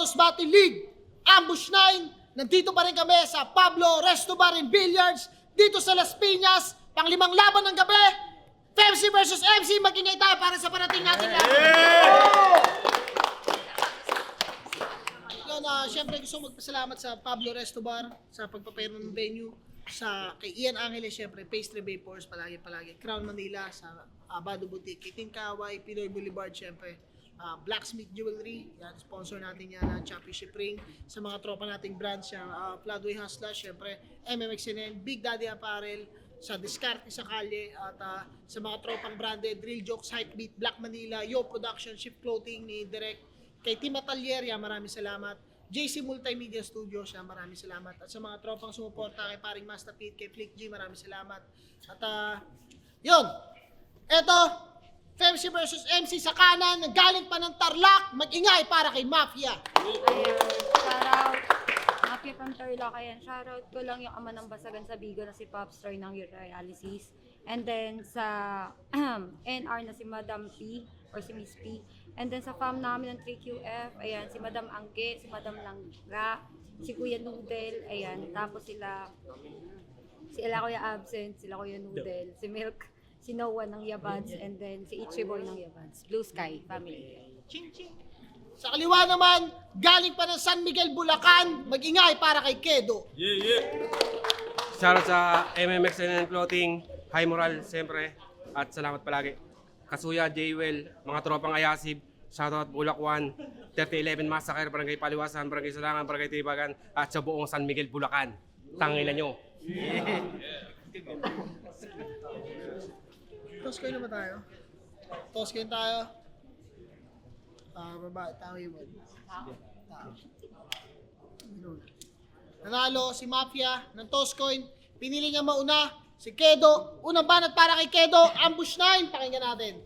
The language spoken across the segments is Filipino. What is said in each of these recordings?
Totos Battle League, Ambush 9. Nandito pa rin kami sa Pablo Resto Bar and Billiards, dito sa Las Piñas, panglimang laban ng gabi. FEMC versus MC, magingay tayo para sa parating natin laban. Yun, syempre gusto kong magpasalamat sa Pablo Resto Bar sa pagpapayro ng venue, sa kay Ian Angeles, syempre Pastry Vapors, palagi, Crown Manila, sa Abado Boutique, Kitin Kaway, Pinoy Boulevard, syempre Blacksmith Jewelry, yan, sponsor natin yan ng Championship Ring. Sa mga tropa nating brands, yung Floodway Hustler, syempre MMXNN, Big Daddy Apparel, sa Discarte sa Kalye, at sa mga tropang branded, Drill Jokes, Hypebeat, Black Manila, Yo Production, Shift Clothing ni Direk, kay Team Atelier, yan, maraming salamat. JC Multimedia Studios, yan, maraming salamat. At sa mga tropang sumuporta kay paring Master Pete, kay Flick G, maraming salamat. At yun, eto, FEMC versus MC sa kanan, galing pa ng Tarlac, mag-ingay para kay Mafia. Ayan, shoutout. Mafia from Tarlac, ayan, shoutout ko lang yung ama ng Basagan sa Bigo na si Pops Troy ng Urinalysis. And then sa NR na si Madam P or si Miss P. And then sa fam namin ng 3QF, ayan, si Madam Angke, si Madam Langga, si Kuya Noodle, ayan, tapos sila Kuya Absent, sila Kuya Noodle, si Milk, si Noah ng Yabads, and then si Ichiboy ng Yabads. Blue Sky family. Ching ching. Sa kaliwa naman, galing pa ng San Miguel, Bulacan, mag-ingay para kay Kedo. Shoutout sa MMXNN Clothing, High Moral, siyempre, at salamat palagi. Kasuya, Jaywell, mga tropang Ayasib, shoutout Bulak 1, 3011 Massacre, Barangay Paliwasan, Barangay Salangan, Barangay Tibagan, at sa buong San Miguel, Bulacan. Tangina nyo. Toss coin naman tayo. Toss coin tayo. Babae, tao yun. Nanalo si Mafia ng toss coin. Pinili niya mauna si Kedo. Unang banat para kay Kedo, Ambush 9. Pakinggan natin.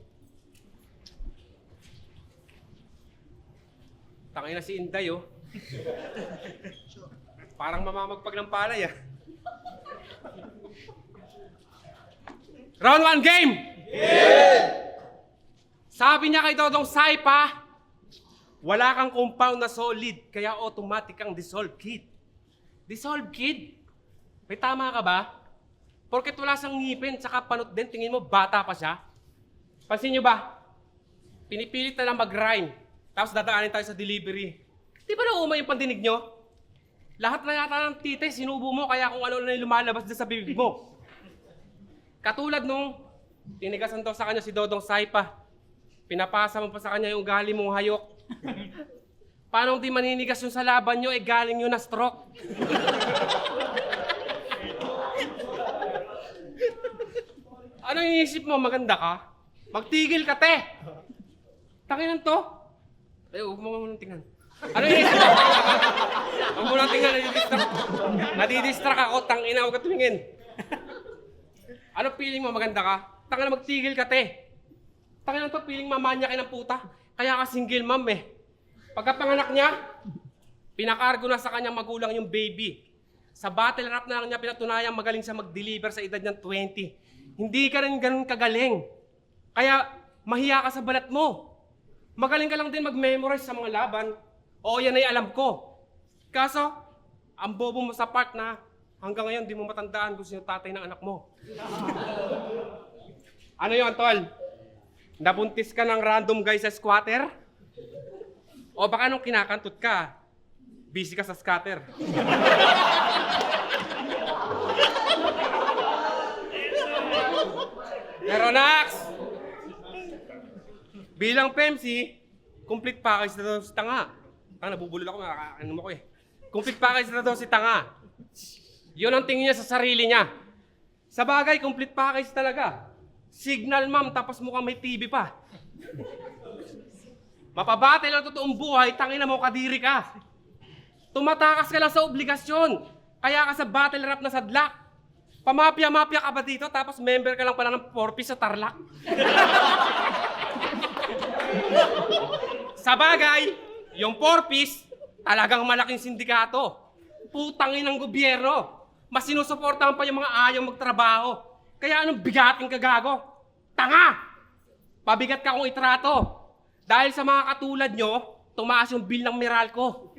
Tangina si Inday, oh. Parang mamamagpag ng palay, ah. Round 1 game! Sabi niya kay Dodong Saipa, wala kang compound na solid, kaya automatic kang dissolve, kid. Dissolve, kid? May tama ka ba? Porket wala siyang ngipin, tsaka panot din, tingin mo bata pa siya? Pansin niyo ba? Pinipilit na lang mag-rhyme, tapos dadaanin tayo sa delivery. Di ba nauma yung pandinig niyo? Lahat na yata ng tite, sinubo mo, kaya kung ano na yung lumalabas dyan sa bibig mo. Katulad nung tinigasan daw sa kanya si Dodong Saipa. Pinapasa mo pa sa kanya yung ugali mong hayok. Paano di maninigas yung sa laban nyo, galing yun na stroke. Ano iniisip mo? Maganda ka? Magtigil ka, te! Tanginan to? Ay, huwag mo muna tingnan. Ano iniisip mo? Huwag mo lang tingnan, nadidistract ako, tangina, huwag ka tumingin. Ano feeling mo maganda ka? Tangina, magtigil ka, te. Tangina to, feeling mamanya kayo ng puta. Kaya ka single mom, eh. Pagkapanganak niya, pinakargo na sa kanyang magulang yung baby. Sa battle rap na lang niya pinatunayang magaling siya mag-deliver sa edad niyang 20. Hindi ka rin ganun kagaling. Kaya mahiya ka sa balat mo. Magaling ka lang din mag-memorize sa mga laban. Oo, yan ay alam ko. Kaso, ang bobo mo sa part na hanggang ngayon di mo matandaan kung sino tatay ng anak mo. Ano yun, tol? Nabuntis ka ng random guy sa squatter? O baka nung kinakantot ka, busy ka sa scatter? Pero Nax, bilang PEMC, complete package na daw si Tanga. Nabubulol ako, nakakaano mo ko eh. Complete package na daw si Tanga. Yun ang tingin niya sa sarili niya. Sa bagay, complete package talaga. Signal ma'am, tapos mukhang may TV pa. Mapabate lang totoong buhay, tangina mo, kadiri ka. Tumatakas ka lang sa obligasyon. Kaya ka sa battle rap na sadlak. Pamapya-mapya ka ba dito, tapos member ka lang pala ng 4-piece sa Tarlac? Sa bagay, yung 4-piece, talagang malaking sindikato. Putangin ng gobyerno. Mas sinusuportahan pa yung mga ayaw magtrabaho. Kaya anong bigating kagago? Tanga! Pabigat ka kung itrato. Dahil sa mga katulad nyo, tumaas yung bill ng Meralco.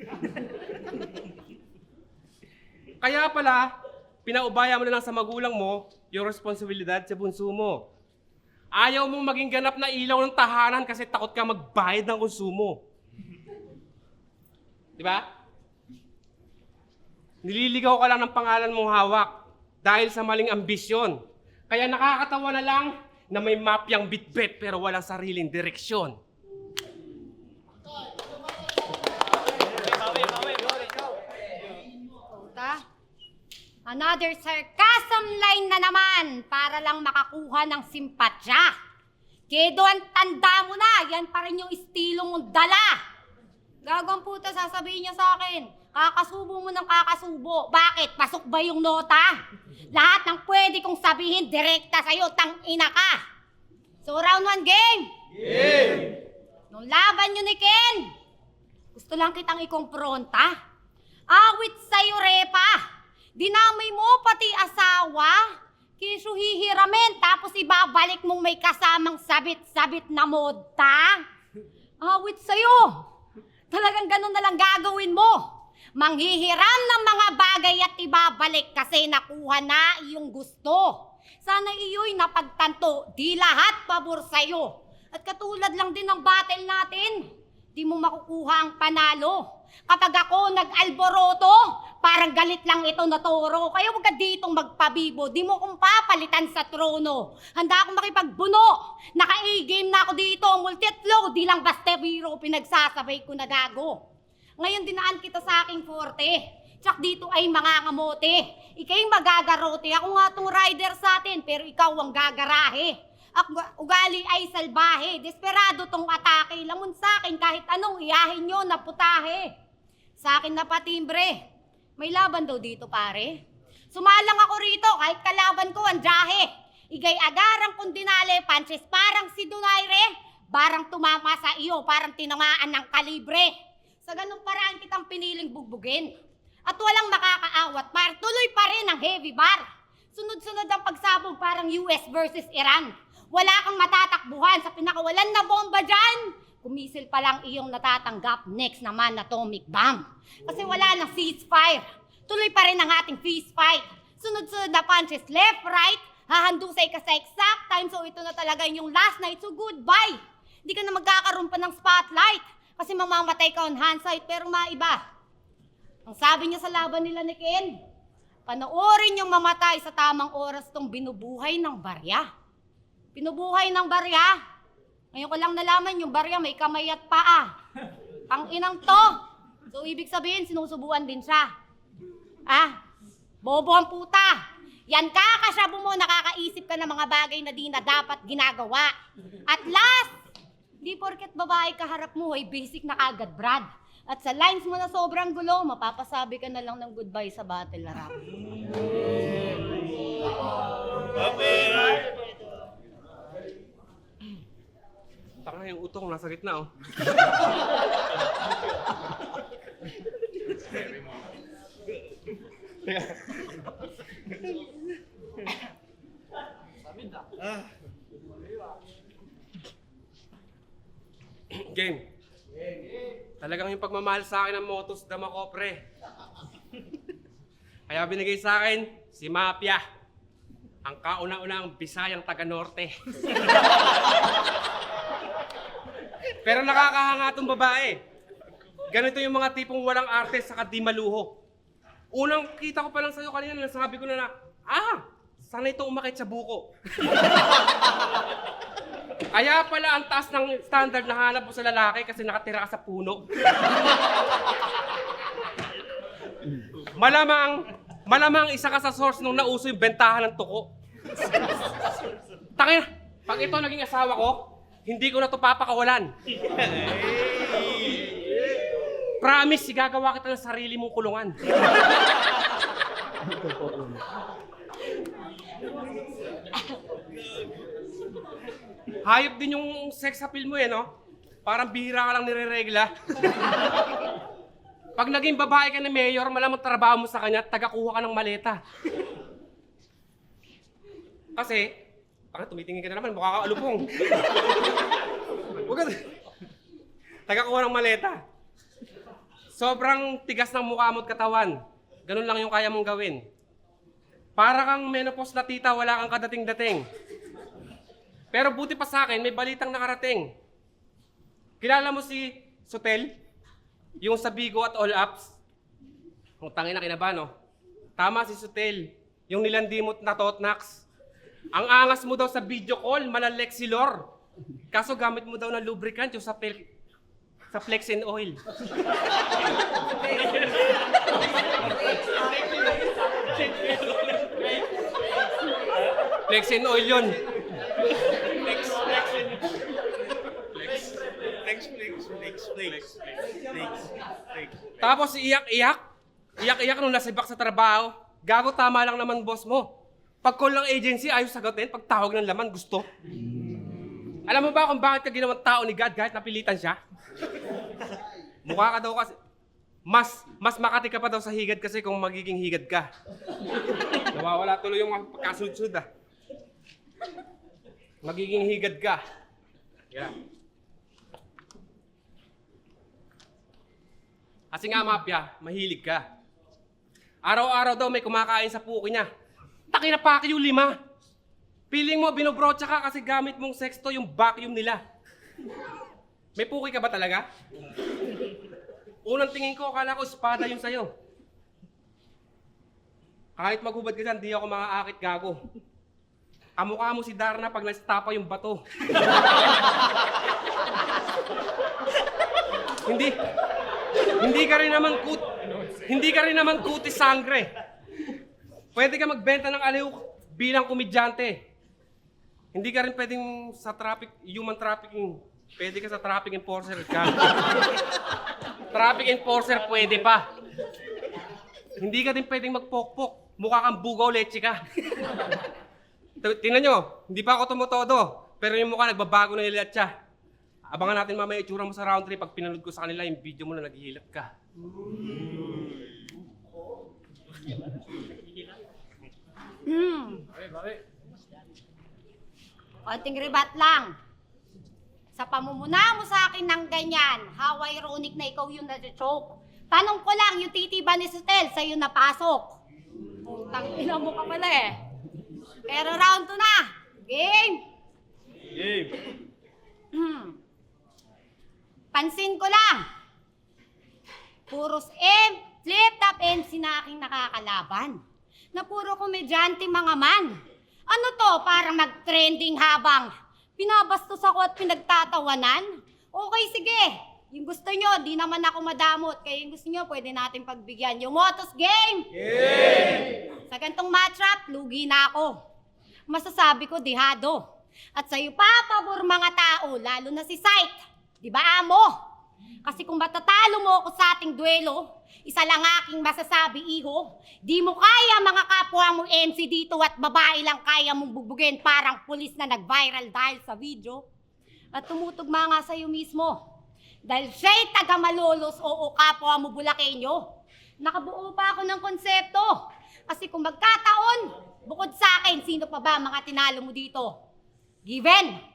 Kaya pala, pinaubaya mo na lang sa magulang mo yung responsibilidad sa bunso mo. Ayaw mong maging ganap na ilaw ng tahanan kasi takot ka magbayad ng konsumo. Di ba? Nililigaw ka lang ng pangalan mong hawak dahil sa maling ambisyon. Kaya nakakatawa na lang na may mapyang bitbit pero walang sariling direksyon. Puta. Another sarcasm line na naman para lang makakuha ng simpatya. Kedo, ang tanda mo na, yan pa rin yung estilo mong dala. Gagawang puta, sasabihin niya sa akin, kakasubo mo ng kakasubo. Bakit? Pasok ba yung nota? Lahat ng pwede kong sabihin direkta sa'yo, tang-ina ka. So round 1 game? Game! Nung laban nyo ni Ken, gusto lang kitang ikompronta. Awit sa'yo, Repa. Dinamay mo pati asawa. Kiso hihiramin, tapos ibabalik mong may kasamang sabit-sabit na modta. Awit sa'yo. Talagang ganun na lang gagawin mo. Manghihiram ng mga bagay at ibabalik kasi nakuha na iyong gusto. Sana iyo'y napagtanto, di lahat pabor sa'yo. At katulad lang din ng battle natin, di mo makukuha ang panalo. Kapag ako nag-alboroto, parang galit lang ito na toro. Kaya huwag ka ditong magpabibo, di mo kong papalitan sa trono. Handa akong makipagbuno, naka-A-game na ako dito, multi-flow, di lang basta biro, pinagsasabay ko na gago. Ngayon dinaan kita sa aking forte. Tsak dito ay mga ngamote. Ika'y magagarote. Ako nga tong rider sa atin, pero ikaw ang gagarahe. Ugali ay salbahe. Desperado tong atake. Lamon sa akin kahit anong iyahin nyo na putahe. Sa akin na patimbre. May laban daw dito pare. Sumalang ako rito kahit kalaban ko ang jahe. Igay agarang kundinale, punches parang si Donaire. Barang tumama sa iyo, parang tinamaan ng kalibre. Sa ganung paraan kitang piniling bugbugin. At walang makakaawat, par tuloy pa rin ang heavy bar. Sunod-sunod ang pagsabog parang US versus Iran. Wala kang matatakbuhan sa pinakawalan na bomba dyan. Kumisil pa lang iyong natatanggap, next naman atomic bomb. Kasi wala nang ceasefire. Tuloy pa rin ang ating feast fight. Sunod-sunod na punches left, right. Hahandusay ka sa exact time, so ito na talaga yung last night, so goodbye. Hindi ka na magkakaroon pa ng spotlight. Kasi mamamatay ka on hindsight, pero maiba. Ang sabi niya sa laban nila ni Ken, panoorin yung mamatay sa tamang oras tong binubuhay ng barya. Binubuhay ng barya. Ngayon ko lang nalaman yung barya may kamay at paa. Ang inang to. So ibig sabihin sinusubuan din siya. Bobo ang puta. Yan kakasyabu mo, nakakaisip ka ng mga bagay na di na dapat ginagawa. At last, di porket babae kaharap mo ay basic na kagad, Brad. At sa lines mo na sobrang gulo, mapapasabi ka na lang ng goodbye sa battle na rap. Taka yung utong nasa gitna, oh. Game. Talagang yung pagmamahal sa akin ng Motos Dama ko, pre. Kaya binigay sa akin si Mapia. Ang kauna-unang Bisayang taga-Norte. Pero nakakahanga tong babae. Ganito yung mga tipong walang arte saka di maluho. Unang kita ko pa lang sa'yo kanina, nasabi ko na sana ito umakit sa buko. Kaya pala ang taas ng standard na hanap mo sa lalaki kasi nakatira ka sa puno. Malamang isa ka sa source nung nauso yung bentahan ng tuko. Tangina, pag ito naging asawa ko, hindi ko na ito papakawalan. Promise, igagawa kita ng sarili mong kulungan. Hayop din yung sex appeal mo no? Parang bihira ka lang nire-regla. Pag naging babae ka na mayor, malamang trabaho mo sa kanya, tagakuha ka ng maleta. Kasi, tumitingin ka na naman, mukha ka alupong. Tagakuha ng maleta. sobrang tigas ng mukha mo at katawan. Ganun lang yung kaya mong gawin. Para kang menopause na tita, wala kang kadating-dating. Pero buti pa sa akin, may balitang nakarating. Kilala mo si Sotel? Yung sa Bigo at All Apps? Kung tangin na kinaba, no? Tama si Sotel. Yung nilandimot na Totnax. Ang angas mo daw sa video call, malalexilor. Kaso gamit mo daw ng lubricant yung sa Flex and Oil. Flex and Oil yun. Tapos iyak-iyak. Iyak-iyak nung nasibak sa trabaho. Gago, tama lang naman boss mo. Pag call ng agency, ayos sagutin. Pag tawag ng laman, gusto. Alam mo ba kung bakit ka ginawang tao ni God kahit napilitan siya? Mukha ka daw kasi... Mas makati ka pa daw sa higad kasi kung magiging higad ka. Nawawala tuloy yung mga pagkasunod-sunod ah. Magiging higad ka. Yeah. Kasi nga mafia, mahilig ka. Araw-araw daw may kumakain sa puki niya. Taki na paki yung 5. Piling mo binobrotsa ka kasi gamit mong sexto yung vacuum nila. May puki ka ba talaga? Unang tingin ko, akala ko espada yung sayo. Kahit maghubad ka dyan, di ako maaakit gago. Kamukha mo si Darna pag nastapa yung bato. Hindi ka rin naman kutis sangre. Pwede ka magbenta ng aliw bilang komedyante. Hindi ka rin pwedeng sa human trafficking. Pwede ka sa traffic enforcer ka. Traffic enforcer pwede pa. Hindi ka din pwedeng magpokpok. Mukha kang bugaw leche ka. Tingnan nyo, hindi pa ako tumutodo. Pero yung mukha nagbabago na nilat siya. Abangan natin mamaya itsura mo sa round 3 pag pinanood ko sa kanila yung video mo na naghihilap ka. Konting rebat lang. Sa pamumuna mo sa akin ng ganyan, how ironic na ikaw yung nag-choke. Tanong ko lang, yung titi ba ni Sotel sa'yo napasok? Putang ina mo ka pala eh. Pero round 2 na. Game! Game! Pansin ko lang. Puros flip-top MC na aking nakakalaban. Na puro komedyante mga man. Ano to, parang mag-trending habang pinabastos ako at pinagtatawanan? Okay, sige. Yung gusto nyo, di naman ako madamot. Kaya yung gusto nyo, pwede natin pagbigyan. Yung Motos game! Game! Sa gantong matchup, lugi na ako. Masasabi ko, dihado. At sa'yo pa, pabor mga tao, lalo na si Sight. Di ba, amo? Kasi kung matatalo mo ako sa ating duelo, isa lang aking masasabi, iho, di mo kaya mga kapwa mong MC dito at babae lang kaya mong bubugin parang pulis na nag-viral dahil sa video. At tumutugma nga sa'yo mismo. Dahil siya'y taga-malolos o kapwa mo Bulakenyo. Nakabuo pa ako ng konsepto. Kasi kung magkataon, bukod sa akin, sino pa ba mga tinalo mo dito? Given.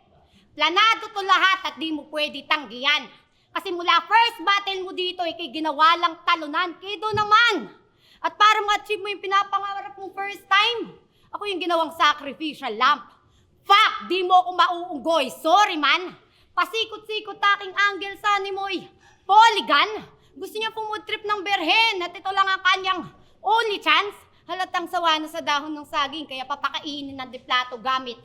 Planado to lahat at di mo pwede tanggihan. Kasi mula first battle mo dito, ikay ginawa lang talunan. Kido naman. At para ma-achieve mo yung pinapangarap mong first time, ako yung ginawang sacrificial lamp. Fuck, di mo ako mauunggoy. Sorry man. Pasikot-sikot aking angle sa animoy. Polygon. Gusto niya pumud trip ng berhen at ito lang ang kanyang only chance. Halatang sawa na sa dahon ng saging kaya papakainin ng diplato gamit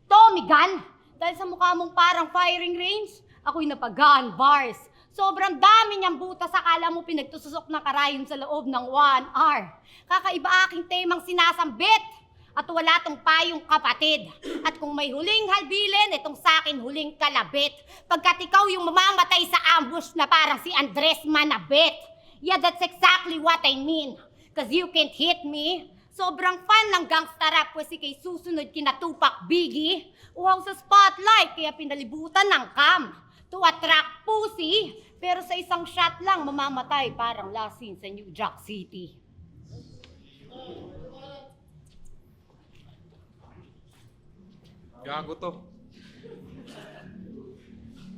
Tommy gun. Dahil sa mukha mong parang firing range, ako'y napagaan bars. Sobrang dami niyang butas, akala mo pinagtususok ng karayon sa loob ng 1 hour. Kakaiba aking temang sinasambit at wala tong payong kapatid. At kung may huling halbilin, itong sakin huling kalabit. Pagkat ikaw yung mamamatay sa ambush na parang si Andres Manabit. Yeah, that's exactly what I mean. Cause you can't hit me. Sobrang fan ng gangsta rap kasi kay susunod kina Tupac Biggie. Uhaw sa spotlight kaya pinalibutan ng cam. To attract pussy. Pero sa isang shot lang mamamatay parang last scene sa New Jack City. Gago to.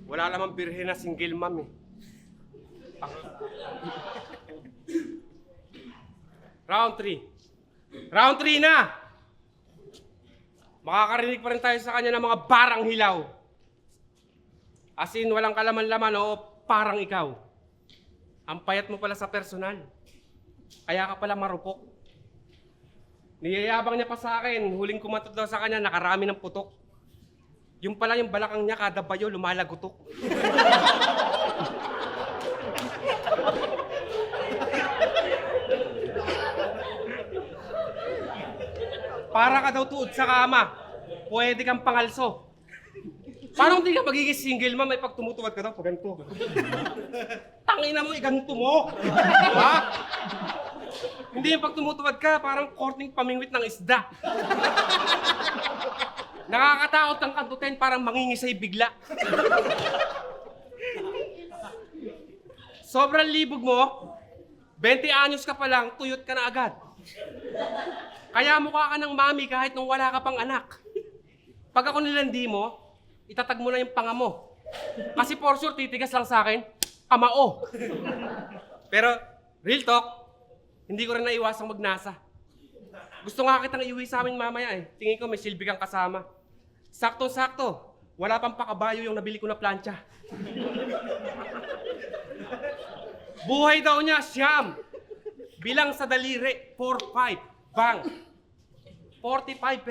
Wala namang birhen na single mom eh. Round 3. Round 3 na! Makakarinig pa rin tayo sa kanya ng mga barang hilaw. As in, walang kalaman-laman o parang ikaw. Ang payat mo pala sa personal. Kaya ka pala marupok. Niyayabang niya pa sa akin, huling kumatot daw sa kanya, nakarami ng putok. Yung pala yung balakang niya, kada bayo, lumalagutok. Para ka daw tuod sa kama. Pwede kang pangalso. Paano hindi ka magiging single ma, may pag tumutuwad ka daw, pag ganito. Tangina mo, iganto mo. Ha? Hindi yung pag tumutuwad ka, parang korting pamingwit ng isda. Nakakatakot ang kantutin, parang mangingisay bigla. Sobrang libog mo, 20 anyos ka pa lang, tuyot ka na agad. Kaya mukha ka ng mami kahit nung wala ka pang anak. Pag ako nilandi mo, itatag mo na yung panga mo. Kasi for sure, titigas lang sa akin, kamao. Pero, real talk, hindi ko rin naiwasang magnasa. Gusto nga kitang iuwi sa amin mamaya eh. Tingin ko may silbi kang kasama. Sakto-sakto, wala pang pakabayo yung nabili ko na plancha. Buhay daw niya, siyam. Bilang sa daliri, 4-5. Bang! 45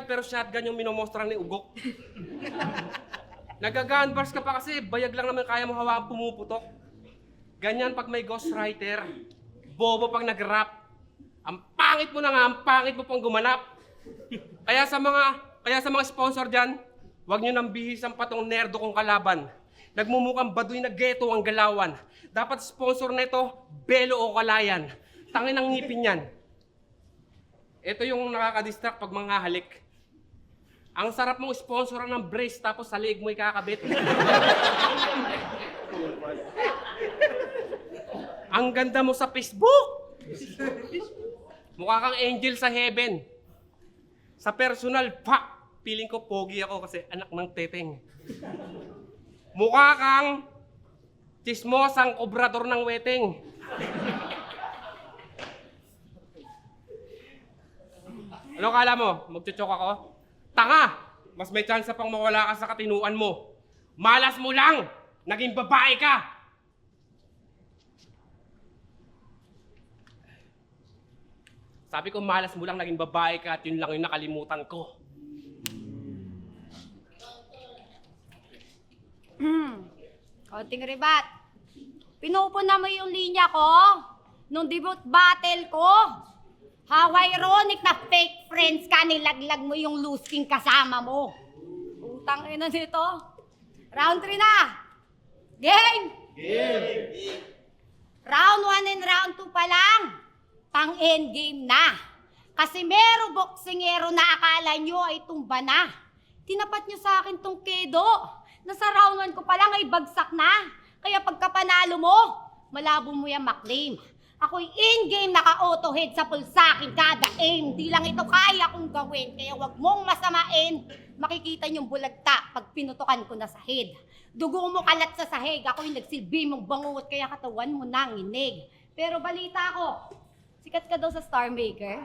pero shotgun yung minomostra ni Ugok. Nagagunbars ka pa kasi bayag lang naman kaya mo hawaan pumuputok. Ganyan pag may ghostwriter, bobo pag nag-rap. Ang pangit mo na nga, ang pangit mo pang gumanap. Kaya sa mga sponsor dyan, huwag nyo nang bihisan pa tong nerdo kong kalaban. Nagmumukhang baduy na ghetto ang galawan. Dapat sponsor na ito, Belo o Kalayan. Tangin ang ngipin yan. Ito yung nakaka-distract pag mga halik. Ang sarap mong sponsoran ng brace tapos sa liig mo ikakabit. Ang ganda mo sa Facebook. Mukha kang angel sa heaven. Sa personal, feeling ko pogi ako kasi anak ng teteng. Mukha kang chismosang obrador ng weteng. Ano kala mo? Magchuchok ako? Tanga! Mas may chance pang mawala ka sa katinuan mo. Malas mo lang! Naging babae ka! Sabi ko malas mo lang naging babae ka at yun lang yung nakalimutan ko. Konting ribat. Pinupuna mo yung linya ko nung debut battle ko. How ironic na fake friends ka, nilaglag mo yung losing kasama mo. Utang ina nito. Round 3 na. Game! Game! Round 1 and round 2 pa lang. Pang-endgame na. Kasi mero boksingero na akala nyo ay tumba na. Tinapat nyo sa akin tong kedo. Nasa round 1 ko pa lang ay bagsak na. Kaya pagkapanalo mo, malabo mo yan maklaim. Ako'y in-game naka-auto-head sa pulsakin kada aim. Di lang ito kaya kong gawin, kaya wag mong masamain. Makikita niyong bulagta pag pinutukan ko na sa head. Dugo mo kalat sa sahig, ako'y nagsilbi mong bangungot, kaya katawan mo nanginig. Pero balita ko, sikat ka daw sa Star Maker.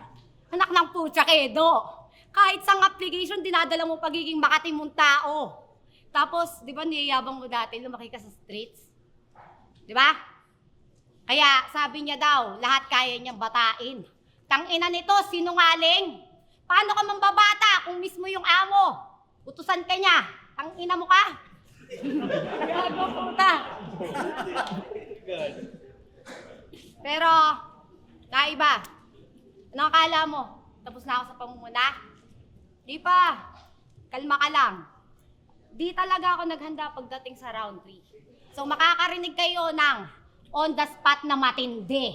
Anak ng putya kedo. Kahit sang application, dinadala mo pagiging Makati mong tao. Tapos, di ba niyayabang mo dati, lumaki ka sa streets? Di ba? Kaya sabi niya daw, lahat kaya niyang batain. Tangina nito, sinungaling. Paano ka mambabata kung mismo yung amo? Utusan ka niya. Tangina mo ka. Gago puta. Pero, kaiba. Anong akala mo? Tapos na ako sa pamumuna? Di pa. Kalma ka lang. Di talaga ako naghanda pagdating sa round 3. So makakarinig kayo ng on the spot na matindi.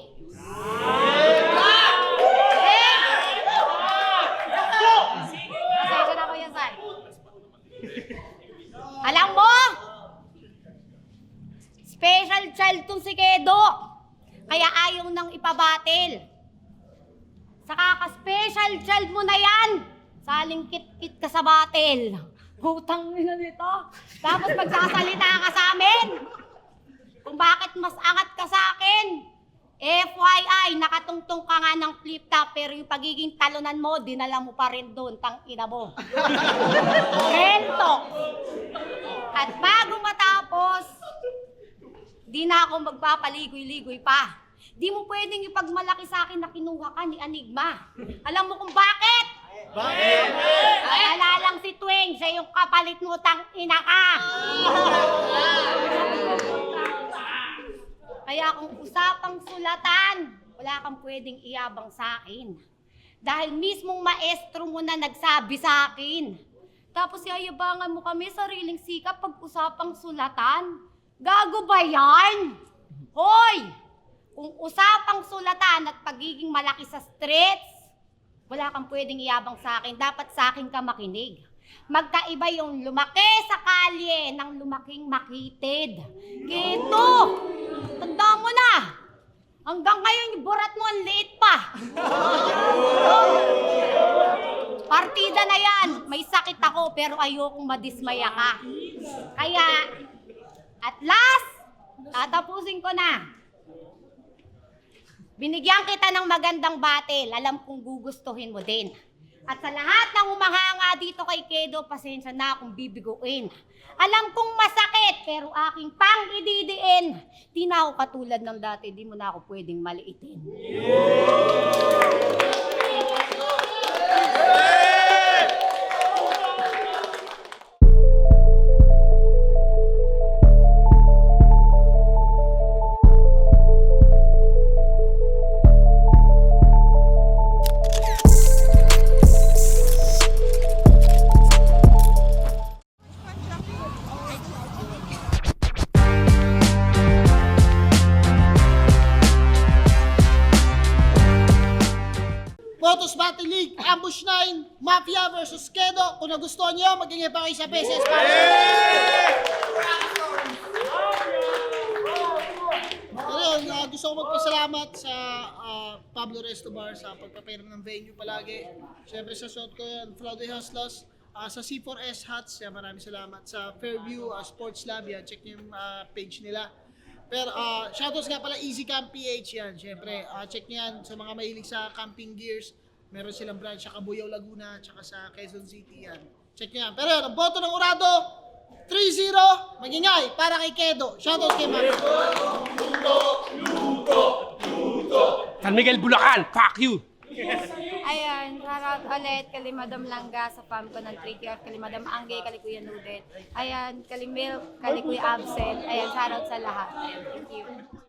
Pasensya na ko yan, San. Alam mo, special child tong si Kedo. Kaya ayaw nang ipabatil. Saka ka-special child mo na yan. Saling kit-kit ka sa batil. Hutang nila nito. Tapos magsasalita ka sa amin. kung bakit mas angat ka sa akin. FYI, nakatungtong ka nga ng flip top, pero yung pagiging talunan mo, dinala mo pa rin doon, tang ina mo. Rentok. At bago matapos, di na ako magpapaligoy-ligoy pa. Di mo pwedeng ipagmalaki sa akin na kinuha ka ni Enigma. Alam mo kung bakit? Bakit? Alala lang si Twing, siya yung kapalit mo, tang ina ka. Kaya kung usapang sulatan, wala kang pwedeng iyabang sa akin. Dahil mismong maestro mo na nagsabi sa akin. Tapos yayabangan mo kami sariling sikap pag usapang sulatan. Gago ba yan? Hoy! Kung usapang sulatan at pagiging malaki sa streets, wala kang pwedeng iyabang sa akin. Dapat sa akin ka makinig. Magkaiba yung lumaki sa kalye ng lumaking makitid. Kito! Tanda mo na! Hanggang ngayon, yung burat mo ang liit pa. Partida na yan. May sakit ako pero ayokong madismaya ka. Kaya, at last, tatapusin ko na. Binigyan kita ng magandang battle. Alam kong gugustuhin mo din. At sa lahat ng humahanga dito kay Kedo, pasensya na akong bibiguin. Alam kong masakit, pero aking pang ididiin. Di na ako katulad ng dati, di mo na ako pwedeng maliitin. Photos Battle League, Ambush 9, Mafia versus Kedo. Kung nagustuhan niyo, mag-ingay pa kayo sa PSS para gusto ko magpasalamat sa Pablo Restobar sa pagpapairam ng venue palagi. Siyempre sa shot ko yan, Floodway Hustlers, sa C4S Hats, maraming salamat. Sa Fairview Sports Lab, yan, check niyo yung page nila. Pero shoutouts nga pala Easy Camp PH yan. Siyempre, check niyo yan sa mga mahilig sa camping gears. Meron silang branch sa Cabuyao, Laguna, tsaka sa Quezon City yan. Check niyo yan. Pero yan, ang boto ng Urado, 3-0, magingay para kay Kedo. Shoutout kay Mami. San Miguel, Bulacan, fuck you! Ayan, shoutout ulit kay Madam Langga sa fam ko ng 3K, kay Madam Angge, kay Kuya Nudet. Ayan, kay Milk, kay Kuya Absent. Ayan, shoutout sa lahat. Ayan, thank you.